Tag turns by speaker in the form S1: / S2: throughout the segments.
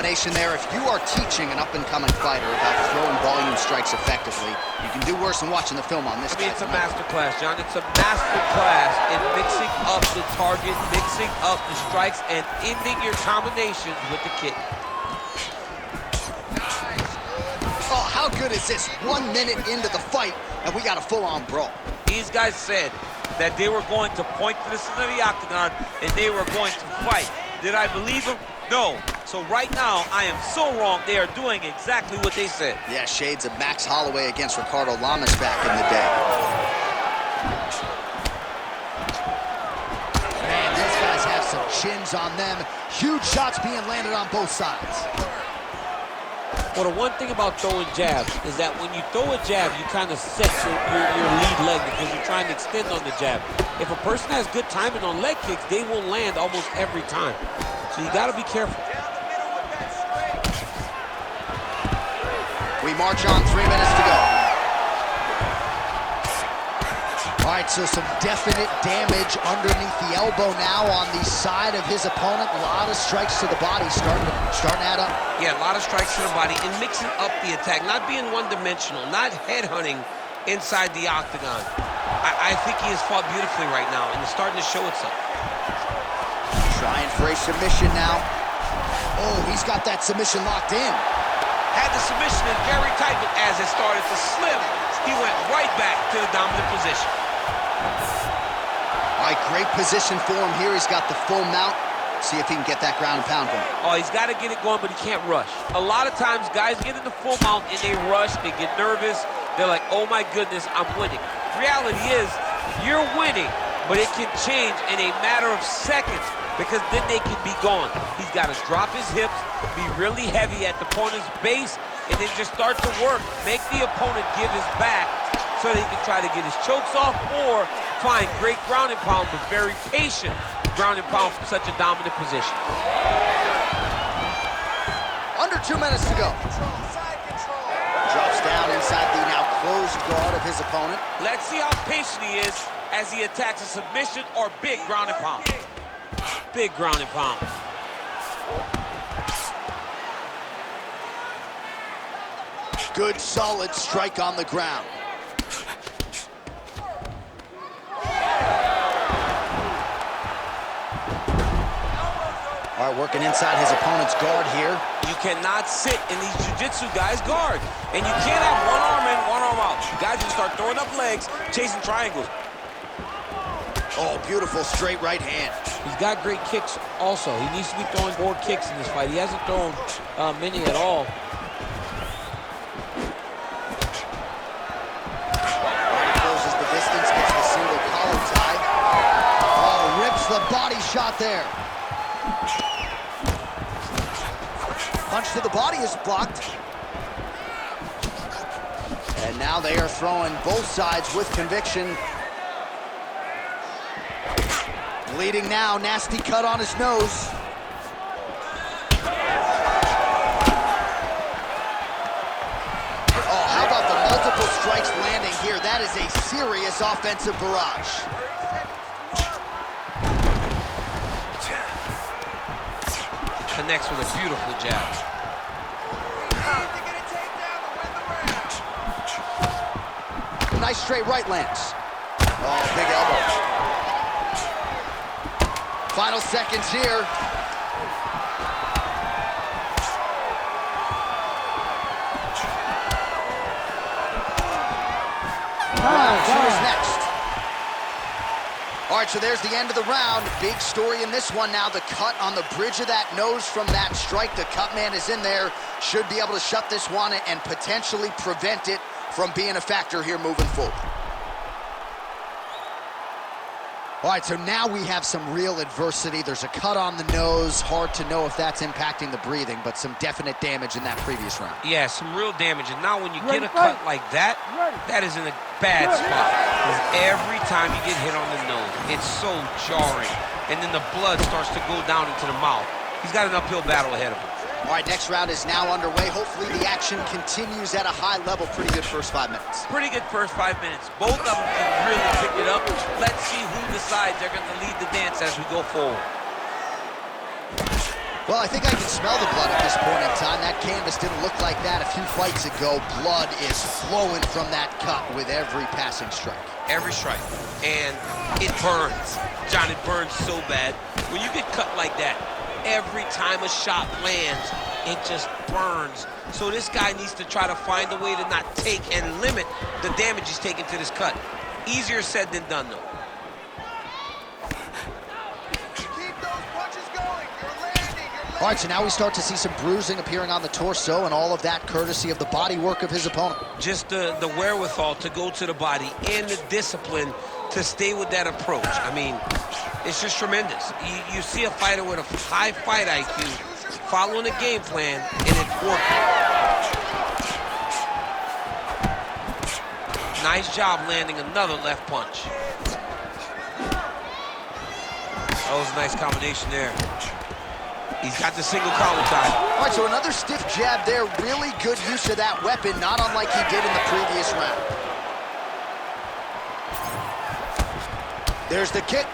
S1: combination there. If you are teaching an up-and-coming fighter about throwing volume strikes effectively, you can do worse than watching the film on this guy.
S2: It's a master class, John. It's a master class in mixing up the target, mixing up the strikes, and ending your combinations with the kick.
S1: Oh, how good is this? 1 minute into the fight, and we got a full-on brawl.
S2: These guys said that they were going to point to the center of the octagon, and they were going to fight. Did I believe them? No. So right now, I am so wrong. They are doing exactly what they said.
S1: Yeah, shades of Max Holloway against Ricardo Lamas back in the day. Man, these guys have some chins on them. Huge shots being landed on both sides.
S2: Well, the one thing about throwing jabs is that when you throw a jab, you kind of set your lead leg because you're trying to extend on the jab. If a person has good timing on leg kicks, they will land almost every time. So you got to be careful.
S1: We march on, 3 minutes to go. All right, so some definite damage underneath the elbow now on the side of his opponent. A lot of strikes to the body starting to add up.
S2: Yeah, a lot of strikes to the body and mixing up the attack, not being one-dimensional, not headhunting inside the octagon. I think he has fought beautifully right now, and it's starting to show itself.
S1: Trying for a submission now. Oh, he's got that submission locked in.
S2: Had the submission in very tight, but as it started to slip, he went right back to the dominant position.
S1: All right, great position for him here. He's got the full mount. See if he can get that ground and pound going.
S2: Oh, he's got to get it going, but he can't rush. A lot of times, guys get in the full mount and they rush, they get nervous. They're like, oh my goodness, I'm winning. Reality is, you're winning, but it can change in a matter of seconds because then they can be gone. He's got to drop his hips, be really heavy at the opponent's base, and then just start to work. Make the opponent give his back so that he can try to get his chokes off or find great ground and pound, but very patient ground and pound from such a dominant position.
S1: Under 2 minutes to go. Drops down inside the now closed guard of his opponent.
S2: Let's see how patient he is as he attacks a submission or big ground and pound. Big ground and pound.
S1: Good, solid strike on the ground. All right, working inside his opponent's guard here.
S2: You cannot sit in these jiu-jitsu guys' guard. And you can't have one arm in, one arm out. You guys just start throwing up legs, chasing triangles.
S1: Oh, beautiful straight right hand.
S2: He's got great kicks also. He needs to be throwing more kicks in this fight. He hasn't thrown many at all.
S1: Closes the distance, gets the single collar tie. Oh, rips the body shot there. Punch to the body is blocked. And now they are throwing both sides with conviction. Bleeding now, nasty cut on his nose. Oh, how about the multiple strikes landing here? That is a serious offensive barrage.
S2: Connects with a beautiful jab.
S1: Nice straight right lands. Oh, big elbow. Final seconds here. Who's next? All right, so there's the end of the round. Big story in this one now. The cut on the bridge of that nose from that strike. The cut man is in there. Should be able to shut this one and potentially prevent it from being a factor here moving forward. All right, so now we have some real adversity. There's a cut on the nose. Hard to know if that's impacting the breathing, but some definite damage in that previous round.
S2: Yeah, some real damage. And now when you get a cut like that, that is in a bad spot. Because every time you get hit on the nose, it's so jarring. And then the blood starts to go down into the mouth. He's got an uphill battle ahead of him.
S1: All right, next round is now underway. Hopefully the action continues at a high level. Pretty good first 5 minutes.
S2: Pretty good first 5 minutes. Both of them can really pick it up. Let's see who decides they're going to lead the dance as we go forward.
S1: Well, I think I can smell the blood at this point in time. That canvas didn't look like that a few fights ago. Blood is flowing from that cut with every passing strike.
S2: Every strike. And it burns. John, it burns so bad. When you get cut like that, every time a shot lands, it just burns. So this guy needs to try to find a way to not take and limit the damage he's taking to this cut. Easier said than done, though.
S1: All right, so now we start to see some bruising appearing on the torso, and all of that courtesy of the body work of his opponent.
S2: Just the wherewithal to go to the body and the discipline to stay with that approach. I mean, it's just tremendous. You see a fighter with a high fight IQ following a game plan, and it's working. Nice job landing another left punch. That was a nice combination there. He's got the single collar tie.
S1: All right, so another stiff jab there. Really good use of that weapon, not unlike he did in the previous round. There's the kick.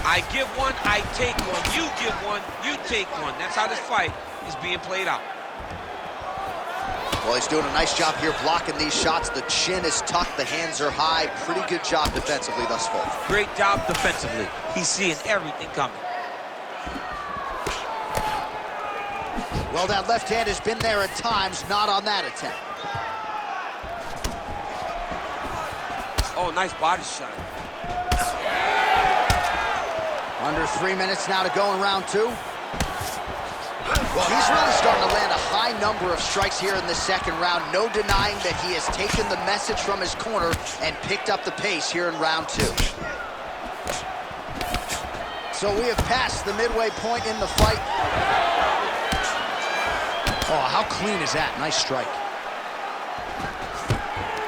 S2: I give one, I take one. You give one, you take one. That's how this fight is being played out.
S1: Well, he's doing a nice job here blocking these shots. The chin is tucked, the hands are high. Pretty good job defensively thus far.
S2: Great job defensively. He's seeing everything coming.
S1: Well, that left hand has been there at times, not on that attempt.
S2: Oh, nice body shot.
S1: Under 3 minutes now to go in round two. Well, he's really starting to land a high number of strikes here in the second round. No denying that he has taken the message from his corner and picked up the pace here in round two. So we have passed the midway point in the fight. Oh, how clean is that? Nice strike.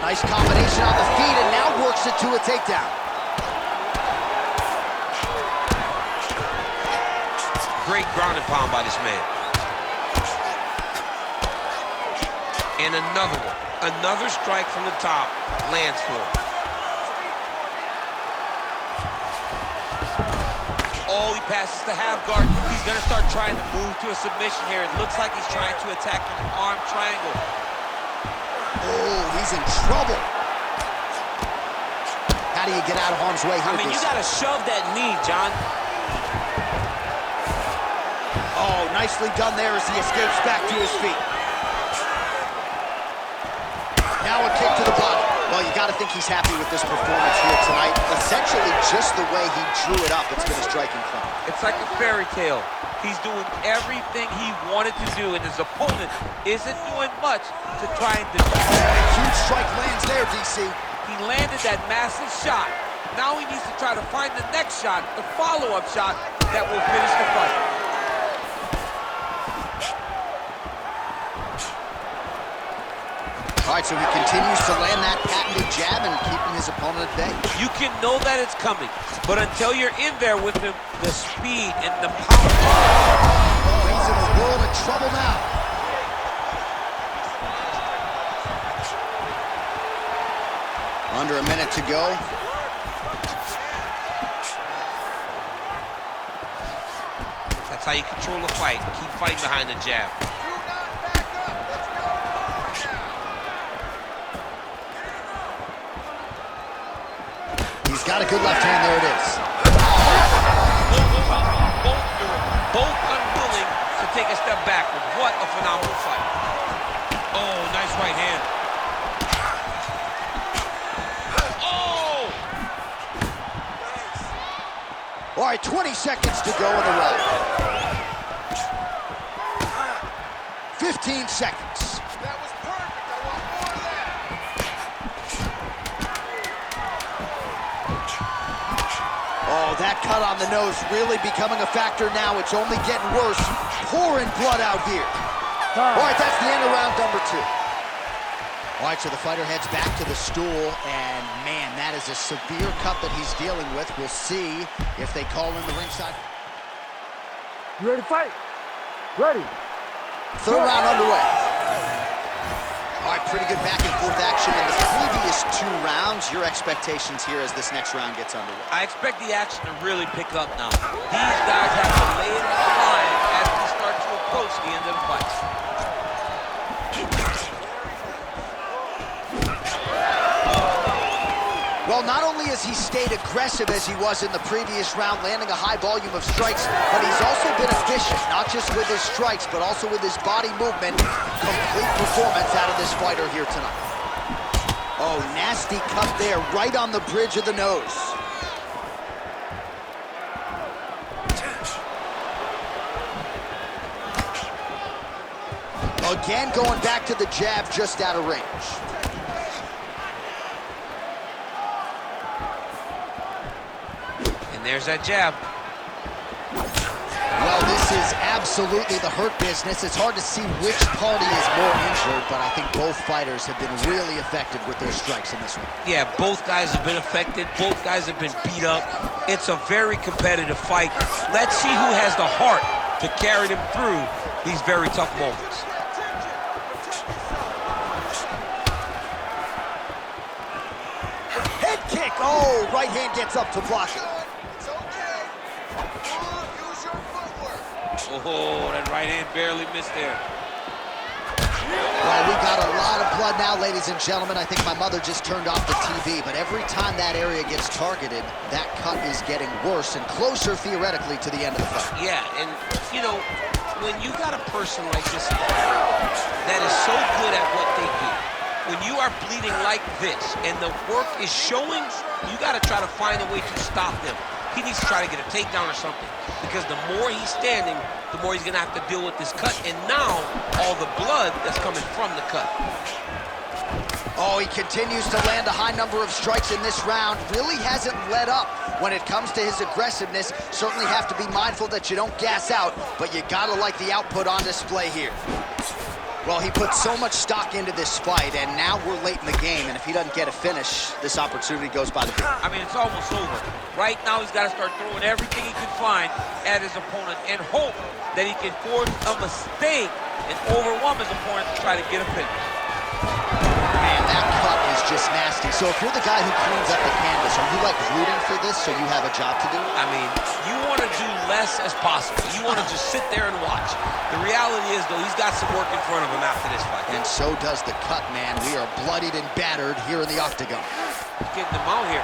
S1: Nice combination on the feet, and now works it to a takedown.
S2: Great ground and pound by this man. And another one. Another strike from the top lands for him. Oh, he passes the half guard. He's going to start trying to move to a submission here. It looks like he's trying to attack an arm triangle.
S1: Oh, he's in trouble. How do you get out of harm's way here?
S2: I mean, you got to shove that knee, John.
S1: Oh, nicely done there as he escapes back to his feet. Now a kick to the body. Well, you got to think he's happy with this performance here tonight. Essentially just the way he drew it up, it's going to strike him from.
S2: It's like a fairy tale. He's doing everything he wanted to do, and his opponent isn't doing much to try and defeat him.
S1: A huge strike lands there, DC.
S2: He landed that massive shot. Now he needs to try to find the next shot, the follow-up shot that will finish the fight.
S1: All right, so he continues to land that patented jab and keeping his opponent at bay.
S2: You can know that it's coming, but until you're in there with him, the speed and the power.
S1: Oh, he's in a world of trouble now. Under a minute to go.
S2: That's how you control a fight. Keep fighting behind the jab.
S1: He's got a good left hand, there it is.
S2: Both unwilling to take a step backward. What a phenomenal fight. Oh, nice right hand. Oh!
S1: All right, 20 seconds to go in the round. 15 seconds.
S3: That was perfect. I want more of that.
S1: Oh, that cut on the nose really becoming a factor now. It's only getting worse. Pouring blood out here. All right, that's the end of round number two. All right, so the fighter heads back to the stool, and man, that is a severe cut that he's dealing with. We'll see if they call in the ringside.
S4: You ready to fight? Ready.
S1: Third round underway. All right, pretty good back and forth action in the previous 2 rounds. Your expectations here as this next round gets underway?
S2: I expect the action to really pick up now. These guys have to lay it on the line as we start to approach the end of the fight.
S1: Well, not only has he stayed aggressive as he was in the previous round, landing a high volume of strikes, but he's also been efficient, not just with his strikes, but also with his body movement. Complete performance out of this fighter here tonight. Oh, nasty cut there, right on the bridge of the nose. Again, going back to the jab, just out of range.
S2: And there's that jab.
S1: Well, this is absolutely the hurt business. It's hard to see which party is more injured, but I think both fighters have been really effective with their strikes in this one.
S2: Yeah, both guys have been affected. Both guys have been beat up. It's a very competitive fight. Let's see who has the heart to carry them through these very tough moments.
S1: Head kick. Oh, right hand gets up to block it.
S3: It's okay. Use your footwork.
S2: Oh, that right hand barely missed there.
S1: Well, we got a lot of blood now, ladies and gentlemen. I think my mother just turned off the TV, but every time that area gets targeted, that cut is getting worse and closer, theoretically, to the end of the fight.
S2: Yeah, and, you know, when you got a person like this that is so good at what they do, when you are bleeding like this and the work is showing, you got to try to find a way to stop them. He needs to try to get a takedown or something, because the more he's standing, the more he's going to have to deal with this cut, and now all the blood that's coming from the cut.
S1: Oh, he continues to land a high number of strikes in this round. Really hasn't let up when it comes to his aggressiveness. Certainly have to be mindful that you don't gas out, but you got to like the output on display here. Well, he put so much stock into this fight, and now we're late in the game, and if he doesn't get a finish, this opportunity goes by the book.
S2: I mean, it's almost over. Right now, he's got to start throwing everything he can find at his opponent and hope that he can force a mistake and overwhelm his opponent to try to get a finish.
S1: Man, that cut is just nasty. So if you're the guy who cleans up the canvas, are you like rooting for this so you have a job to do?
S2: I mean, you want to do less as possible. You want to just sit there and watch. The reality is, though, he's got some work in front of him after this fight.
S1: And so does the cut, man. We are bloodied and battered here in the Octagon.
S2: Getting him out here.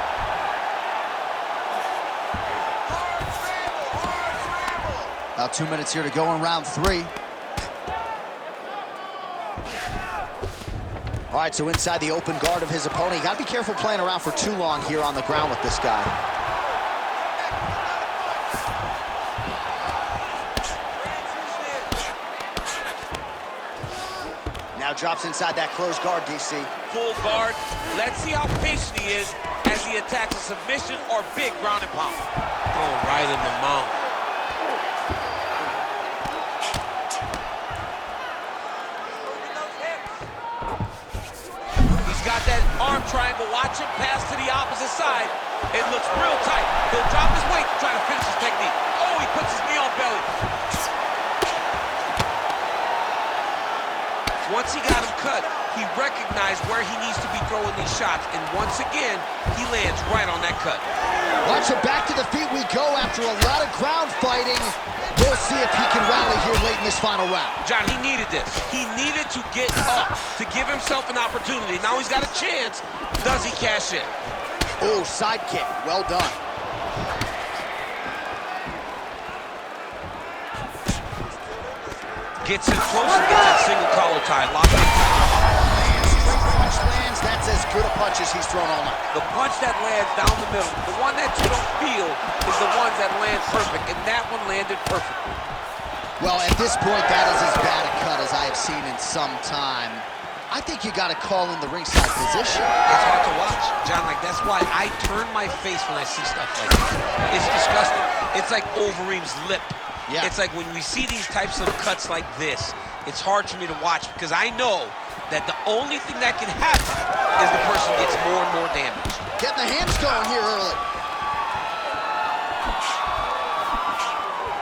S1: About 2 minutes here to go in round 3. All right, so inside the open guard of his opponent. You got to be careful playing around for too long here on the ground with this guy. Now drops inside that closed guard, DC.
S2: Full guard. Let's see how patient he is as he attacks a submission or big ground and pound. Oh, right in the mouth. Got that arm triangle. Watch him pass to the opposite side. It looks real tight. He'll drop his weight to try to finish his technique. Oh, he puts his knee on belly. Once he got him cut, he recognized where he needs to be throwing these shots. And once again, he lands right on that cut.
S1: Watch it, back to the feet we go after a lot of ground fighting. We'll see if he can rally here late in this final round.
S2: John, he needed this. He needed to get up to give himself an opportunity. Now he's got a chance. Does he cash in?
S1: Oh, side kick. Well done.
S2: Gets in close and gets that single collar tie. Locked in.
S1: Punch lands. That's as good a punch as he's thrown all night.
S2: The punch that lands down the middle, the one that you don't feel, is the ones that land perfect, and that one landed perfectly.
S1: Well, at this point, that is as bad a cut as I have seen in some time. I think you got to call in the ringside position.
S2: It's hard to watch, John. Like, that's why I turn my face when I see stuff like this. It's disgusting. It's like Overeem's lip.
S1: Yeah.
S2: It's like when we see these types of cuts like this, it's hard for me to watch because I know that the only thing that can happen is the person gets more and more damage.
S1: Getting the hands going here early.